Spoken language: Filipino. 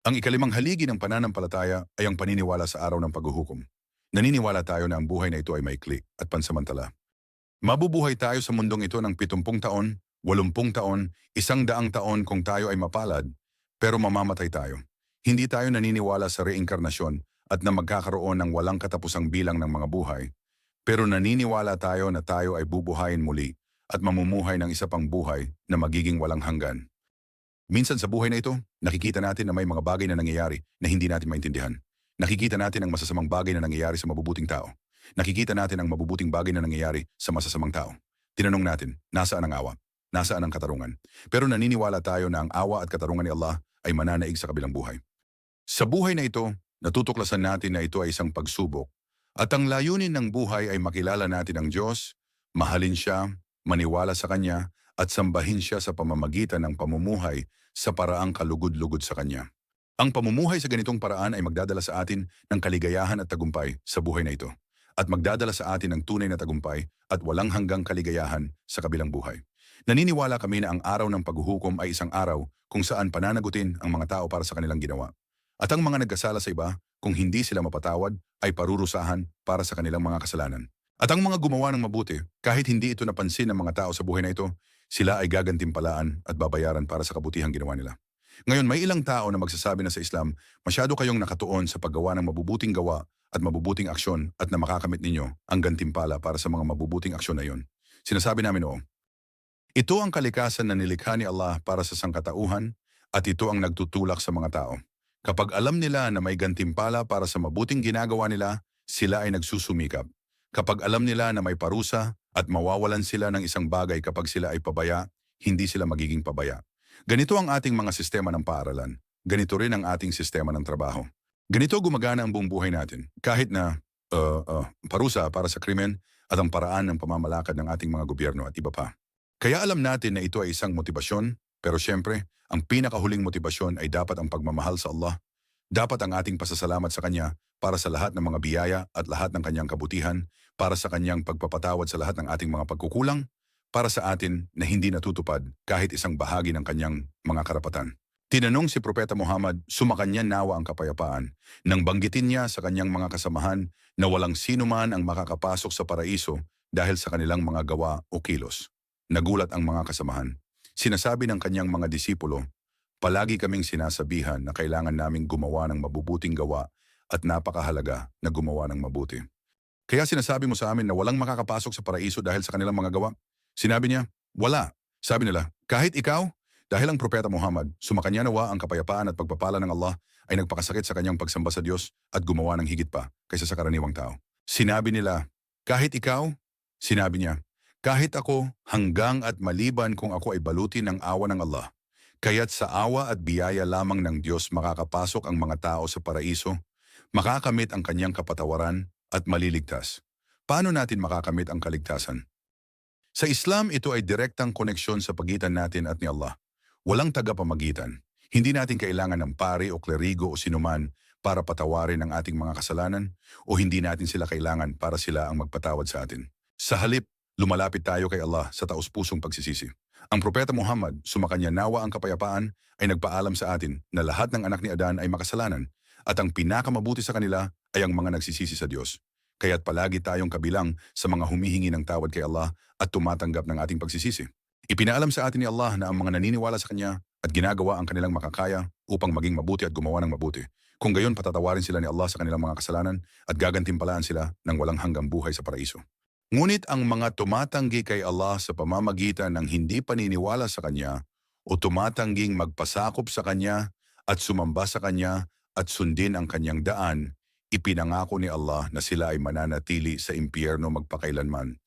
Ang ikalimang haligi ng pananampalataya ay ang paniniwala sa araw ng paghuhukom. Naniniwala tayo na ang buhay na ito ay maikli at pansamantala. Mabubuhay tayo sa mundong ito ng 70 taon, 80 taon, 100 taon kung tayo ay mapalad, pero mamamatay tayo. Hindi tayo naniniwala sa reinkarnasyon at na magkakaroon ng walang katapusang bilang ng mga buhay, pero naniniwala tayo na tayo ay bubuhayin muli at mamumuhay ng isa pang buhay na magiging walang hanggan. Minsan sa buhay na ito, nakikita natin na may mga bagay na nangyayari na hindi natin maintindihan. Nakikita natin ang masasamang bagay na nangyayari sa mabubuting tao. Nakikita natin ang mabubuting bagay na nangyayari sa masasamang tao. Tinanong natin, nasaan ang awa? Nasaan ang katarungan? Pero naniniwala tayo na ang awa at katarungan ni Allah ay mananaig sa kabilang buhay. Sa buhay na ito, natutuklasan natin na ito ay isang pagsubok at ang layunin ng buhay ay makilala natin ang Diyos, mahalin siya, maniwala sa Kanya at sambahin siya sa pamamagitan ng pamumuhay sa paraang kalugod-lugod sa Kanya. Ang pamumuhay sa ganitong paraan ay magdadala sa atin ng kaligayahan at tagumpay sa buhay na ito at magdadala sa atin ng tunay na tagumpay at walang hanggang kaligayahan sa kabilang buhay. Naniniwala kami na ang araw ng paghuhukom ay isang araw kung saan pananagutin ang mga tao para sa kanilang ginawa. At ang mga nagkasala sa iba, kung hindi sila mapatawad, ay parurusahan para sa kanilang mga kasalanan. At ang mga gumawa ng mabuti, kahit hindi ito napansin ng mga tao sa buhay na ito, sila ay gagantimpalaan at babayaran para sa kabutihang ginawa nila. Ngayon, may ilang tao na magsasabi na sa Islam, masyado kayong nakatuon sa paggawa ng mabubuting gawa at mabubuting aksyon at na makakamit ninyo ang gantimpala para sa mga mabubuting aksyon na iyon. Sinasabi namin oo. Ito ang kalikasan na nilikha ni Allah para sa sangkatauhan at ito ang nagtutulak sa mga tao. Kapag alam nila na may gantimpala para sa mabuting ginagawa nila, sila ay nagsusumikap. Kapag alam nila na may parusa at mawawalan sila ng isang bagay kapag sila ay pabaya, hindi sila magiging pabaya. Ganito ang ating mga sistema ng paaralan. Ganito rin ang ating sistema ng trabaho. Ganito gumagana ang buong buhay natin. Kahit na parusa para sa krimen at ang paraan ng pamamalakad ng ating mga gobyerno at iba pa. Kaya alam natin na ito ay isang motibasyon, pero siyempre, ang pinakahuling motibasyon ay dapat ang pagmamahal sa Allah. Dapat ang ating pasasalamat sa Kanya para sa lahat ng mga biyaya at lahat ng Kanyang kabutihan, para sa Kanyang pagpapatawad sa lahat ng ating mga pagkukulang, para sa atin na hindi natutupad kahit isang bahagi ng Kanyang mga karapatan. Tinanong si Propeta Muhammad, sumakanya nawa ang kapayapaan, nang banggitin niya sa kanyang mga kasamahan na walang sino man ang makakapasok sa paraiso dahil sa kanilang mga gawa o kilos. Nagulat ang mga kasamahan. Sinasabi ng kanyang mga disipulo, palagi kaming sinasabihan na kailangan naming gumawa ng mabubuting gawa at napakahalaga na gumawa ng mabuti. Kaya sinasabi mo sa amin na walang makakapasok sa paraiso dahil sa kanilang mga gawa? Sinabi niya, wala. Sabi nila, kahit ikaw? Dahil ang Propeta Muhammad, sumakanya nawa ang kapayapaan at pagpapala ng Allah ay nagpakasakit sa kanyang pagsamba sa Diyos at gumawa ng higit pa kaysa sa karaniwang tao. Sinabi nila, kahit ikaw? Sinabi niya, kahit ako hanggang at maliban kung ako ay balutin ng awa ng Allah. Kaya't sa awa at biyaya lamang ng Diyos makakapasok ang mga tao sa paraiso, makakamit ang kanyang kapatawaran at maliligtas. Paano natin makakamit ang kaligtasan? Sa Islam, ito ay direktang koneksyon sa pagitan natin at ni Allah. Walang tagapamagitan. Hindi natin kailangan ng pari o klerigo o sinuman para patawarin ang ating mga kasalanan o hindi natin sila kailangan para sila ang magpatawad sa atin. Sa halip, lumalapit tayo kay Allah sa taos-pusong pagsisisi. Ang Propeta Muhammad, sumakanya nawa ang kapayapaan, ay nagpaalam sa atin na lahat ng anak ni Adan ay makasalanan at ang pinakamabuti sa kanila ay ang mga nagsisisi sa Diyos. Kaya't palagi tayong kabilang sa mga humihingi ng tawad kay Allah at tumatanggap ng ating pagsisisi. Ipinaalam sa atin ni Allah na ang mga naniniwala sa Kanya at ginagawa ang kanilang makakaya upang maging mabuti at gumawa ng mabuti. Kung gayon patatawarin sila ni Allah sa kanilang mga kasalanan at gagantimpalaan sila ng walang hanggang buhay sa paraiso. Ngunit ang mga tumatanggi kay Allah sa pamamagitan ng hindi paniniwala sa Kanya o tumatangging magpasakop sa Kanya at sumamba sa Kanya at sundin ang Kanyang daan, ipinangako ni Allah na sila ay mananatili sa impyerno magpakailanman